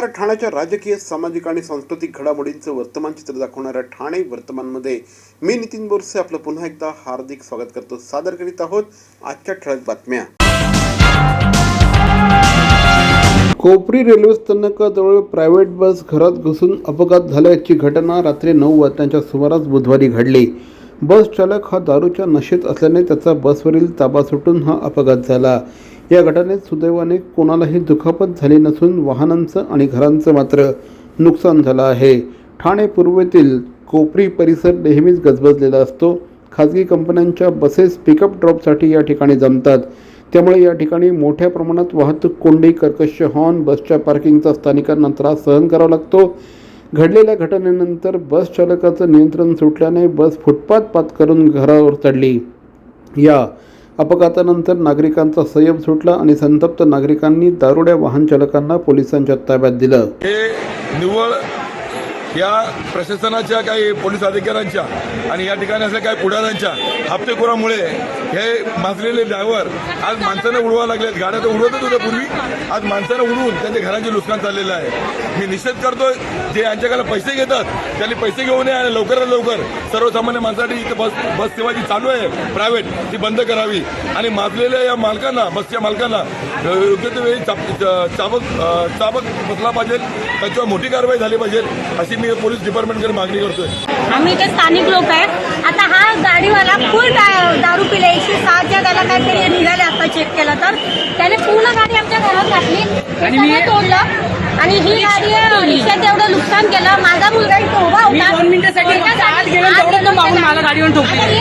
नमस्कार. ठाण्याच्या राजकीय, सामाजिक आणि सांस्कृतिक घडामोडींचं वर्तमान चित्र दाखवणाऱ्या ठाणे वर्तमानमध्ये मी नितीन बोरसे आपलं पुन्हा एकदा हार्दिक स्वागत करतो. सादर करीत आहोत आजच्या ठळक बातम्या. कोपरी रेल्वे स्थानकाजवळ प्रायव्हेट बस घरात घुसून अपघात झाल्याची घटना रात्री 9 वाजण्याच्या सुमारास बुधवारी घडली. बस चालक हा दारूच्या नशेत असल्याने त्याचा बसवरील ताबा सुटून हा अपघात झाला. या घटनेत सुदैवाने कोणालाही दुखापत झाली नसून वाहनांचं आणि घरांचं मात्र नुकसान झालं आहे. ठाणे पूर्वेतील कोपरी परिसर नेहमीच गजबजलेला असतो. खाजगी कंपन्यांच्या बसेस पिकअप ड्रॉपसाठी या ठिकाणी जमतात. त्यामुळे या ठिकाणी मोठ्या प्रमाणात वाहतूक कोंडी, कर्कश हॉर्न, बसच्या पार्किंगचा स्थानिकांना त्रास सहन करावा लागतो. घडलेल्या घटनेनंतर बस चालकाचं नियंत्रण सुटल्याने बस फुटपाथ पात्करून घरावर चढली. या अपघातानंतर नागरिकांचा संयम सुटला आणि संतप्त नागरिकांनी दारुड्या वाहन चालकांना पोलिसांच्या ताब्यात दिलं. हे निव्वळ या प्रशासनाच्या काही पोलीस अधिकाऱ्यांच्या आणि या ठिकाणी असलेल्या काही पुढाऱ्यांच्या हप्तेखोरामुळे हे माजलेले ड्रायव्हर आज माणसानं उडवायला लागलेत. गाड्या तर उडवतच होत्या पूर्वी, आज माणसानं उडवून त्यांच्या घरांचे नुकसान चाललेलं आहे. मी निषेध करतोय, जे यांच्याकडे पैसे घेतात त्यांनी पैसे घेऊ नये आणि लवकरात लवकर सर्वसामान्य माणसासाठी इथे बस सेवा जी चालू आहे प्रायव्हेट ती बंद करावी आणि माजलेल्या या मालकांना, बसच्या मालकांना योग्य त्या वेळी चाबक बसला पाहिजे, त्याच्यावर मोठी कारवाई झाली पाहिजे अशी मी पोलीस डिपार्टमेंटकडे मागणी करतोय. आम्ही ते स्थानिक लोक आहेत. आता हा गाडीवाला फुल दारू पिले, 107च्या त्याला काहीतरी निघाले. आता चेक केलं तर त्याने पूर्ण गाडी आमच्या घरात घातली आणि मी तोडलं आणि ही गाडी रिक्षात एवढं नुकसान केलं. माझा मुलगा इथे उभा होता, 2 मिनिटासाठी मला गाडीवर ठोकली.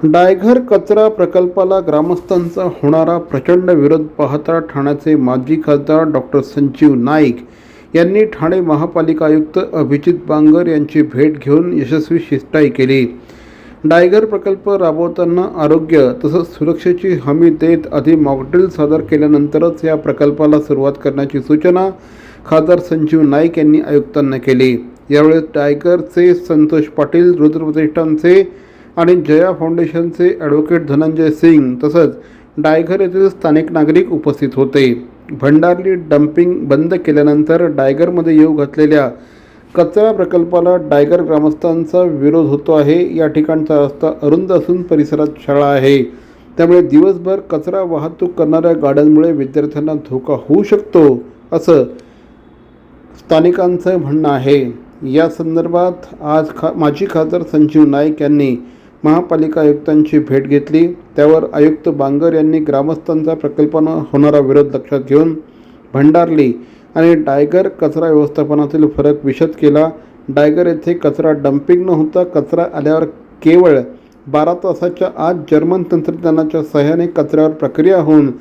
डायघर कचरा प्रकल्पाला ग्रामस्थांचा होणारा प्रचंड विरोध पाहता ठाण्याचे माजी खासदार डॉक्टर संजीव नाईक यांनी ठाणे महापालिका आयुक्त अभिजित बांगर यांची भेट घेऊन यशस्वी शिष्टाई केली. डायघर प्रकल्प राबवताना आरोग्य तसंच सुरक्षेची हमी देत आधी मॉकड्रिल सादर केल्यानंतरच या प्रकल्पाला सुरुवात करण्याची सूचना खासदार संजीव नाईक यांनी आयुक्तांना केली. यावेळी डायघरचे संतोष पाटील, रुद्र प्रतिष्ठानचे आणि जया फाउंडेशनचे ॲडव्होकेट धनंजय सिंग तसंच डायघर येथील स्थानिक नागरिक उपस्थित होते. भंडारली डम्पिंग बंद केल्यानंतर डायघरमध्ये येऊ घातलेल्या कचरा प्रकल्पाला डायघर ग्रामस्थांचा विरोध होतो आहे. या ठिकाणचा रस्ता अरुंद असून परिसरात शाळा आहे, त्यामुळे दिवसभर कचरा वाहतूक करणाऱ्या गाड्यांमुळे विद्यार्थ्यांना धोका होऊ शकतो असं स्थानिकांचं म्हणणं आहे. या संदर्भात आज माजी खासदार संजीव नाईक यांनी महापालिका आयुक्तांची भेट घेतली. त्यावर आयुक्त बांगर यांनी ग्रामस्थांचा प्रकल्पानं होणारा विरोध लक्षात घेऊन भंडारली आणि डायघर कचरा व्यवस्थापनातील फरक विशद केला. डायघर येथे कचरा डम्पिंग न होता कचरा आल्यावर केवळ 12 तासाच्या आत जर्मन तंत्रज्ञानाच्या सहाय्याने कचऱ्यावर प्रक्रिया होऊन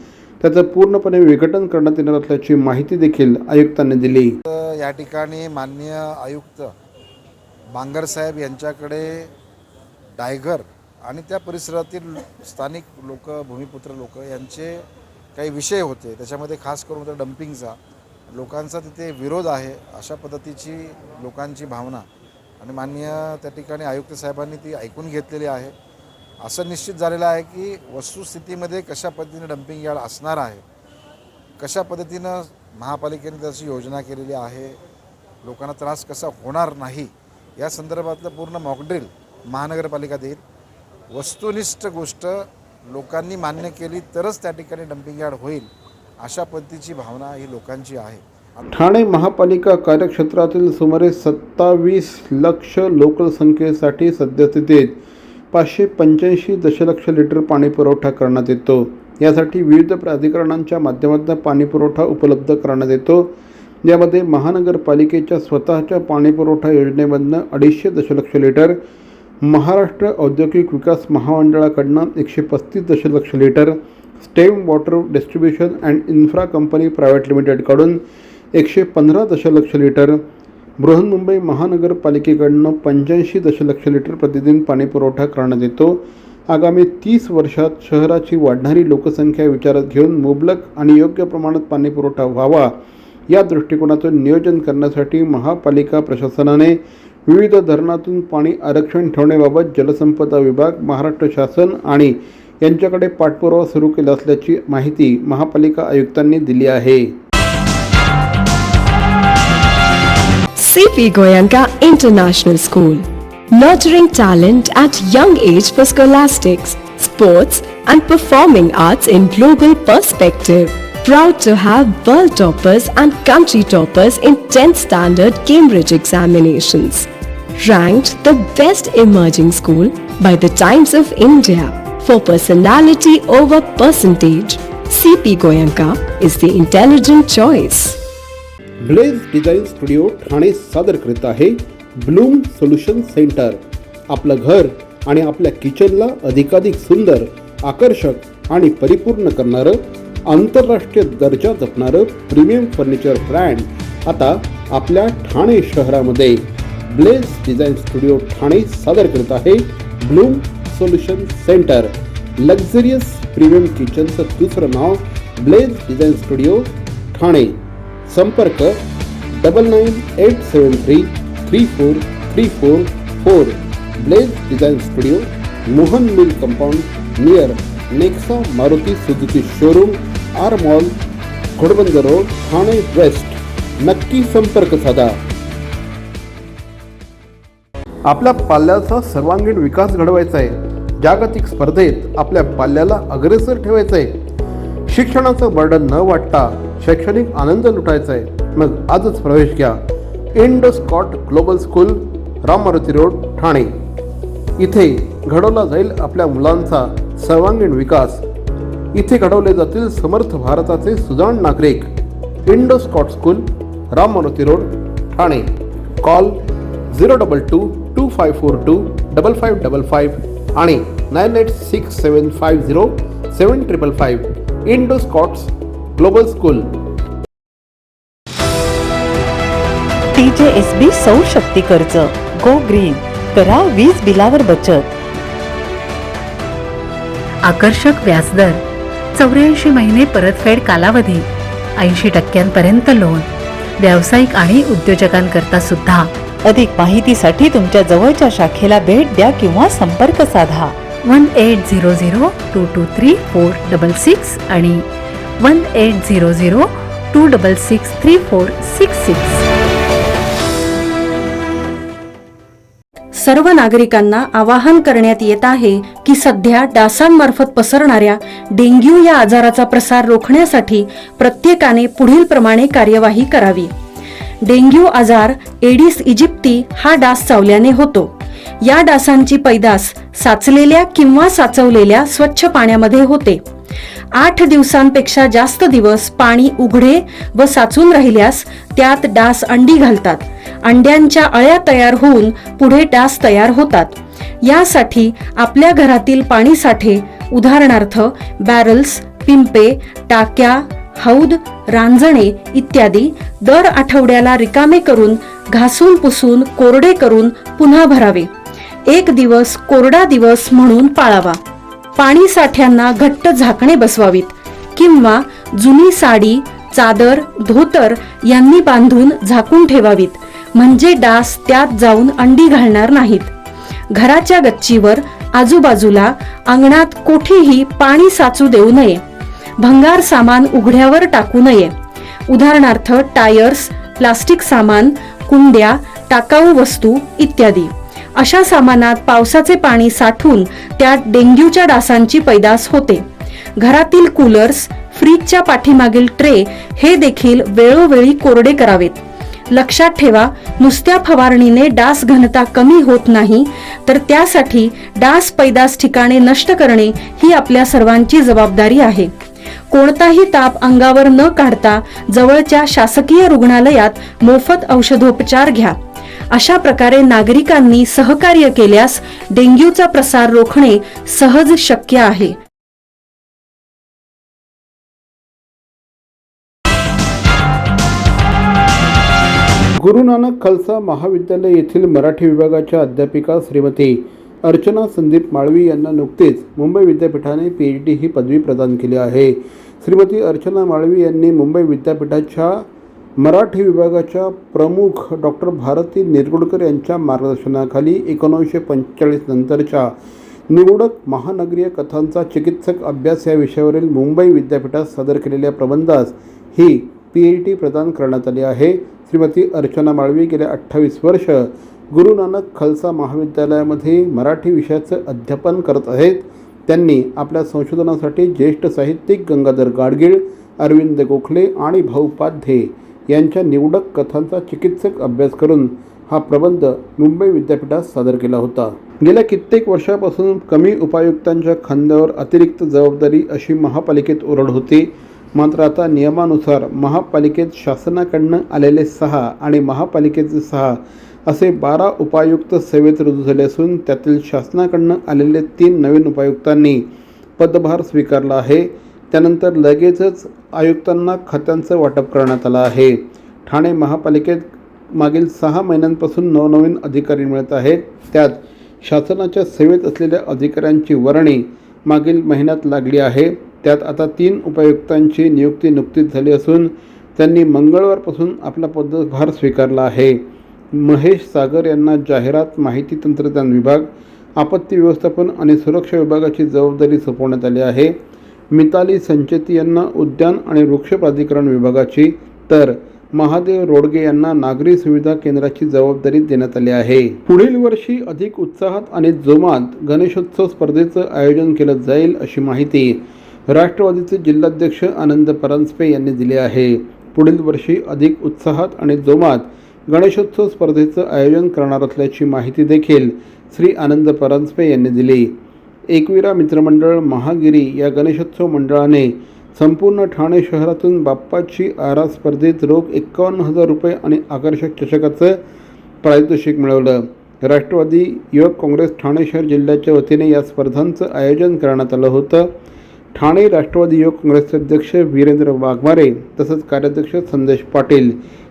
त्याचं पूर्णपणे विघटन करण्यात येणार असल्याची माहिती देखील आयुक्तांनी दिली. या ठिकाणी माननीय आयुक्त बांगर साहेब यांच्याकडे डायघर आणि त्या परिसरातील स्थानिक लोक, भूमिपुत्र लोक यांचे काही विषय होते. त्याच्यामध्ये खास करून तर डम्पिंगचा लोकांचा तिथे विरोध आहे अशा पद्धतीची लोकांची भावना आणि माननीय त्या ठिकाणी आयुक्त साहेबांनी ती ऐकून घेतलेली आहे. असं निश्चित झालेलं आहे की वस्तुस्थितीमध्ये कशा पद्धतीने डम्पिंग यार्ड असणार आहे, कशा पद्धतीनं महापालिकेने त्याची योजना केलेली आहे, लोकांना त्रास कसा होणार नाही या संदर्भातलं पूर्ण मॉकड्रिल महानगरपालिका देईल. वस्तुनिष्ठ गोष्ट लोकांनी मान्य केली तरच त्या ठिकाणी डम्पिंग यार्ड होईल अशा पद्धतीची भावना ही लोकांची आहे. ठाणे महापालिका कार्यक्षेत्रातील सुमारे 27 लक्ष लोकसंख्येसाठी सद्यस्थितीत 585 दशलक्ष लिटर पाणी पुरवठा करण्यात येतो. यासाठी विविध प्राधिकरणांच्या माध्यमातून पाणी पुरवठा उपलब्ध करण्यात येतो. यामध्ये महानगरपालिकेच्या स्वतःच्या पाणीपुरवठा योजनेमधनं 250 दशलक्ष लिटर, महाराष्ट्र औद्योगिक विकास महामंडळाकडनं 135 दशलक्ष litre, stem water distribution and infra company private लिमिटेडकडून 115 दशलक्ष लिटर, बृहन्मुंबई महानगरपालिकेकडनं 85 दशलक्ष लिटर प्रतिदिन पाणीपुरवठा करण्यात येतो. आगामी 30 वर्षात शहराची वाढणारी लोकसंख्या विचारात घेऊन मुबलक आणि योग्य प्रमाणात पाणीपुरवठा व्हावा या दृष्टिकोनातून नियोजन करण्यासाठी महापालिका प्रशासनाने विविध धरणातून पाणी आरक्षण ठेवण्याबाबत जलसंपदा विभाग, महाराष्ट्र शासन आणि यांच्याकडे पाठपुरावा सुरू केला असल्याची माहिती महापालिका आयुक्तांनी दिली आहे. CP Goenka International School, nurturing talent at young age for scholastics, sports and performing arts in global perspective. Proud to have world toppers and country toppers in 10th standard Cambridge examinations. Ranked the best emerging school by the Times of India for personality over percentage. CP Goenka is the intelligent choice. Blaze design studio Thane सादर करीत आहे bloom solution centre. आपलं घर आणि आपल्या किचनला अधिकाधिक सुंदर, आकर्षक आणि परिपूर्ण करणारं, आंतरराष्ट्रीय दर्जा जपणारं प्रीमियम फर्निचर ब्रँड आता आपल्या ठाणे शहरामध्ये. ब्लेज डिझाईन स्टुडिओ ठाणे सादर करत आहे bloom solution centre. Luxurious premium किचनचं दुसरं नाव ब्लेज डिझाईन स्टुडिओ ठाणे. संपर्क 9987334344. Blaze design studio, Mohan mill compound near Nexa Maruti Suzuki showroom, R mall, Ghodbunder road, Thane west. नक्की संपर्क साधा. आपल्या पाल्याचा सर्वांगीण विकास घडवायचा आहे. जागतिक स्पर्धेत आपल्या पाल्याला अग्रेसर ठेवायचं आहे. शिक्षणाचं बर्डन न वाटता शैक्षणिक आनंद लुटायचा आहे. मग आजच प्रवेश घ्या Indo Scott global school, Ram Maruti road, Thane. इथे घडवला जाईल आपल्या मुलांचा सर्वांगीण विकास. इथे घडवले जातील समर्थ भारताचे सुजाण नागरिक. Indo Scott school, Ram Maruti road, Thane. Call 02225425555 आणि 9867507555. Indo Scotts global school. TJSB सौर शक्ती कर्ज, गो ग्रीन, करा वीज बिलावर बचत. आकर्षक व्याजदर, 84 महिने परतफेड कालावधी, 80% लोन, व्यावसायिक आणि उद्योजकांकरता सुद्धा. अधिक माहितीसाठी तुमच्या जवळच्या शाखेला भेट द्या किंवा संपर्क साधा. 1800223466 आणि 180026634666. सर्व नागरिकांना आवाहन करण्यात येत आहे की सध्या डासांमार्फत पसरणाऱ्या डेंग्यू या आजाराचा प्रसार रोखण्यासाठी प्रत्येकाने पुढील प्रमाणे कार्यवाही करावी. डेंग्यू आजार एडिस इजिप्ती हा डास चावल्याने होतो. या डासांची पैदास साचलेल्या किंवा साचवलेल्या स्वच्छ पाण्यामध्ये होते. 8 दिवसांपेक्षा जास्त दिवस पाणी उघडे व साचून राहिल्यास त्यात डास अंडी घालतात. अंड्यांच्या अळ्या तयार होऊन पुढे डास तयार होतात. यासाठी आपल्या घरातील पाणी साठे, उदाहरणार्थ बॅरल्स, पिंपे, टाक्या, हौद, रांजणे इत्यादी दर आठवड्याला रिकामे करून घासून पुसून कोरडे करून पुन्हा भरावे. 1 दिवस कोरडा दिवस म्हणून पाळावा. पाणी साठ्यांना घट्ट झाकणे बसवावीत किंवा जुनी साडी, चादर, धोतर यांनी बांधून झाकून ठेवावीत, म्हणजे डास त्यात जाऊन अंडी घालणार नाहीत. घराच्या गच्चीवर, आजूबाजूला, अंगणात कोठेही पाणी साचू देऊ नये. भंगार सामान उघड्यावर टाकू नये. उदाहरणार्थ टायर्स, प्लास्टिक सामान, कुंड्या, टाकाऊ वस्तू इत्यादी. अशा सामानात पावसाचे पाणी साठून त्यात डेंग्यूच्या डासांची पैदास होते. घरातील कूलर्स, फ्रीजच्या पाठीमागील ट्रे हे देखील वेळोवेळी कोरडे करावेत. लक्षात ठेवा, नुसत्या फवारणीने डास घनता कमी होत नाही, तर त्यासाठी डास पैदास ठिकाणे नष्ट करणे ही आपल्या सर्वांची जबाबदारी आहे. कोणताही ताप अंगावर न काढता जवळच्या शासकीय रुग्णालयात मोफत औषधोपचार घ्या. अशा प्रकारे नागरिकांनी सहकार्य केल्यास डेंग्यूचा प्रसार रोखणे सहज शक्य आहे. गुरु नानक खालसा महाविद्यालय येथील मराठी विभागाच्या अध्यापिका श्रीमती अर्चना संदीप माळवी यांना नुकतेच मुंबई विद्यापीठाने PhD ही पदवी प्रदान केली आहे. श्रीमती अर्चना माळवी यांनी मुंबई विद्यापीठाच्या मराठी विभागाच्या प्रमुख डॉक्टर भारती निरगुडकर यांच्या मार्गदर्शनाखाली 1945 नंतरच्या निवडक महानगरीय कथांचा चिकित्सक अभ्यास या विषयावरील मुंबई विद्यापीठात सादर केलेल्या प्रबंधास ही PhD प्रदान करण्यात आली आहे. श्रीमती अर्चना माळवी गेल्या 28 वर्ष गुरु नानक खालसा महाविद्यालयामध्ये मराठी विषयाचं अध्यापन करत आहेत. त्यांनी आपल्या संशोधनासाठी ज्येष्ठ साहित्यिक गंगाधर गाडगीळ, अरविंद गोखले आणि भाऊ पाध्ये यांच्या निवडक कथांचा चिकित्सक अभ्यास करून हा प्रबंध मुंबई विद्यापीठात सादर केला होता. गेल्या कित्येक वर्षापासून कमी उपायुक्तांच्या खांद्यावर अतिरिक्त जबाबदारी अशी महापालिकेत ओरड होती. मात्र आता नियमानुसार महापालिकेत शासनाकडनं आलेले 6 आणि महापालिकेचे 6 असे 12 उपायुक्त सेवेत रुजू झाले असून त्यातील शासनाकडनं आलेले 3 नवीन उपायुक्तांनी पदभार स्वीकारला आहे. त्यानंतर लगेचच आयुक्तांना खात्यांचं वाटप करण्यात आलं आहे. ठाणे महापालिकेत मागील 6 महिन्यांपासून नवनवीन अधिकारी मिळत आहेत. त्यात शासनाच्या सेवेत असलेल्या अधिकाऱ्यांची वर्णी मागील महिन्यात लागली आहे. त्यात आता 3 उपायुक्तांची नियुक्ती नुकतीच झाली असून त्यांनी मंगळवारपासून आपला पदभार स्वीकारला आहे. महेश सागर यांना जाहिरात, माहिती तंत्रज्ञान विभाग, आपत्ती व्यवस्थापन आणि सुरक्षा विभागाची जबाबदारी सोपवण्यात आली आहे. मिताली संचेती यांना उद्यान आणि वृक्ष प्राधिकरण विभागाची, तर महादेव रोडगे यांना नागरी सुविधा केंद्राची जबाबदारी देण्यात आली आहे. पुढील वर्षी अधिक उत्साहात आणि जोमात गणेशोत्सव स्पर्धेचं आयोजन केलं जाईल अशी माहिती राष्ट्रवादीचे जिल्हाध्यक्ष आनंद परांजपे यांनी दिली आहे. पुढील वर्षी अधिक उत्साहात आणि जोमात गणेशोत्सव स्पर्धेचं आयोजन करणार असल्याची माहिती देखील श्री आनंद परांजपे यांनी दिली. एकविरा मित्रमंडळ महागिरी या गणेशोत्सव मंडळाने संपूर्ण ठाणे शहरातून बाप्पाची आरास स्पर्धेत रोख 51,000 रुपये आणि आकर्षक चषकाचं पारितोषिक मिळवलं. राष्ट्रवादी युवक काँग्रेस ठाणे शहर जिल्ह्याच्या वतीने या स्पर्धांचं आयोजन करण्यात आलं होतं. ठाणे राष्ट्रवादी युवक काँग्रेसचे अध्यक्ष वीरेंद्र वाघमारे तसंच कार्याध्यक्ष संदेश पाटील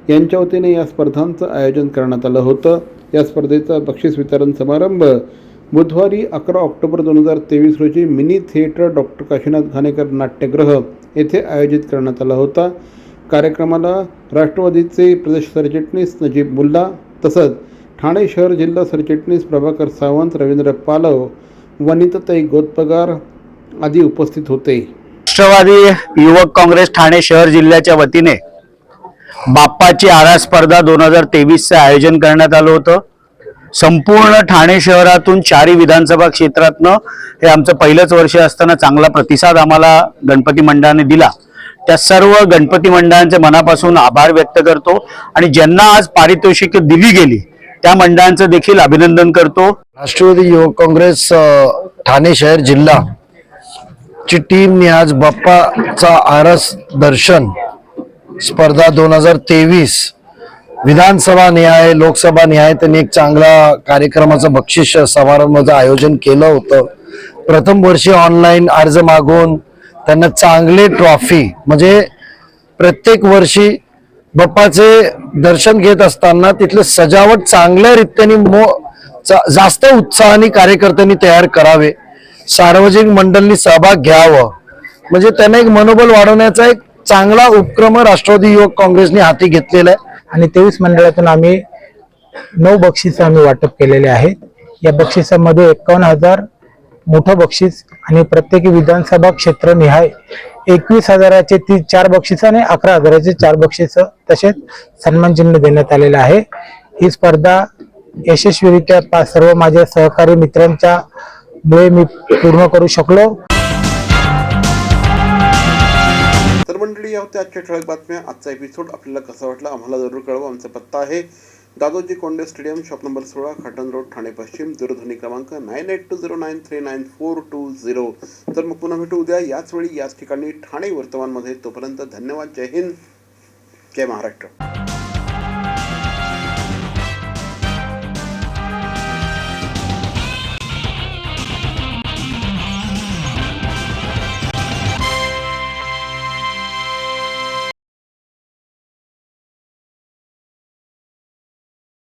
यांच्या वतीने या स्पर्धांचं आयोजन करण्यात आलं होतं. या स्पर्धेचा बक्षीस वितरण समारंभ बुधवारी 11 ऑक्टोबर 2023 रोजी mini theatre doctor Kashinath Ghanekar नाट्यगृह येथे आयोजित करण्यात आला होता. कार्यक्रमाला राष्ट्रवादीचे प्रदेश सरचिटणीस नजीब मुल्ला तसंच ठाणे शहर जिल्हा सरचिटणीस प्रभाकर सावंत, रवींद्र पालव, वनिताताई गोतपगार आदी उपस्थित होते. राष्ट्रवादी युवक काँग्रेस ठाणे शहर जिल्ह्याच्या वतीने बाप्पाची आरास स्पर्धा 2023चे आयोजन करण्यात आलं होतं. संपूर्ण ठाणे शहरातून 4 विधानसभा क्षेत्रातनं हे आमचं पहिलंच वर्ष असताना चांगला प्रतिसाद आम्हाला गणपती मंडळाने दिला. त्या सर्व गणपती मंडळांचे मनापासून आभार व्यक्त करतो आणि ज्यांना आज पारितोषिक दिली गेली त्या मंडळांचं देखील अभिनंदन करतो. राष्ट्रवादी युवक काँग्रेस ठाणे शहर जिल्हा ची टीमने आज बाप्पाचा आरस दर्शन स्पर्धा 2023 विधानसभा निहाय, लोकसभा निहाय त्यांनी एक चांगला कार्यक्रमाचं बक्षीस समारंभाचं आयोजन केलं होतं. प्रथम वर्षी ऑनलाईन अर्ज मागून त्यांना चांगले ट्रॉफी, म्हणजे प्रत्येक वर्षी बाप्पाचे दर्शन घेत असताना तिथले सजावट चांगल्या रीतीने जास्त उत्साहाने कार्यकर्त्यांनी तयार करावे, सार्वजनिक मंडळांनी सहभाग घ्यावं, म्हणजे त्यांना एक मनोबल वाढवण्याचा एक चांगला उपक्रम राष्ट्रवादी युवक काँग्रेसने हाती घेतलेला आहे. आणि 23 मंडळातून आम्ही 9 बक्षीस आम्ही वाटप केलेले आहेत. या बक्षिसामध्ये 51,000 मोठं बक्षीस आणि प्रत्येकी विधानसभा क्षेत्र निहाय 21,000चे 4 बक्षीस आणि 11,000चे 4 बक्षीस तसेच सन्मान चिन्ह देण्यात आलेलं आहे. ही स्पर्धा यशस्वीरित्या सर्व माझ्या सहकारी मित्रांच्या मुळे मी पूर्ण करू शकलो. तर मंडळी, या होत्या आजच्या ठळक बातम्या. आजचा एपिसोड आपल्याला कसा वाटला आम्हाला जरूर कळवा. आमचा पत्ता आहे Dadoji Konde stadium, shop number 16, Khatan road, Thane पश्चिम. दूरध्वनी क्रमांक 9820939420. तर मग पुन्हा भेटू उद्या याच वेळी याच ठिकाणी ठाणे वर्तमानमध्ये. तोपर्यंत धन्यवाद. जय हिंद, जय महाराष्ट्र.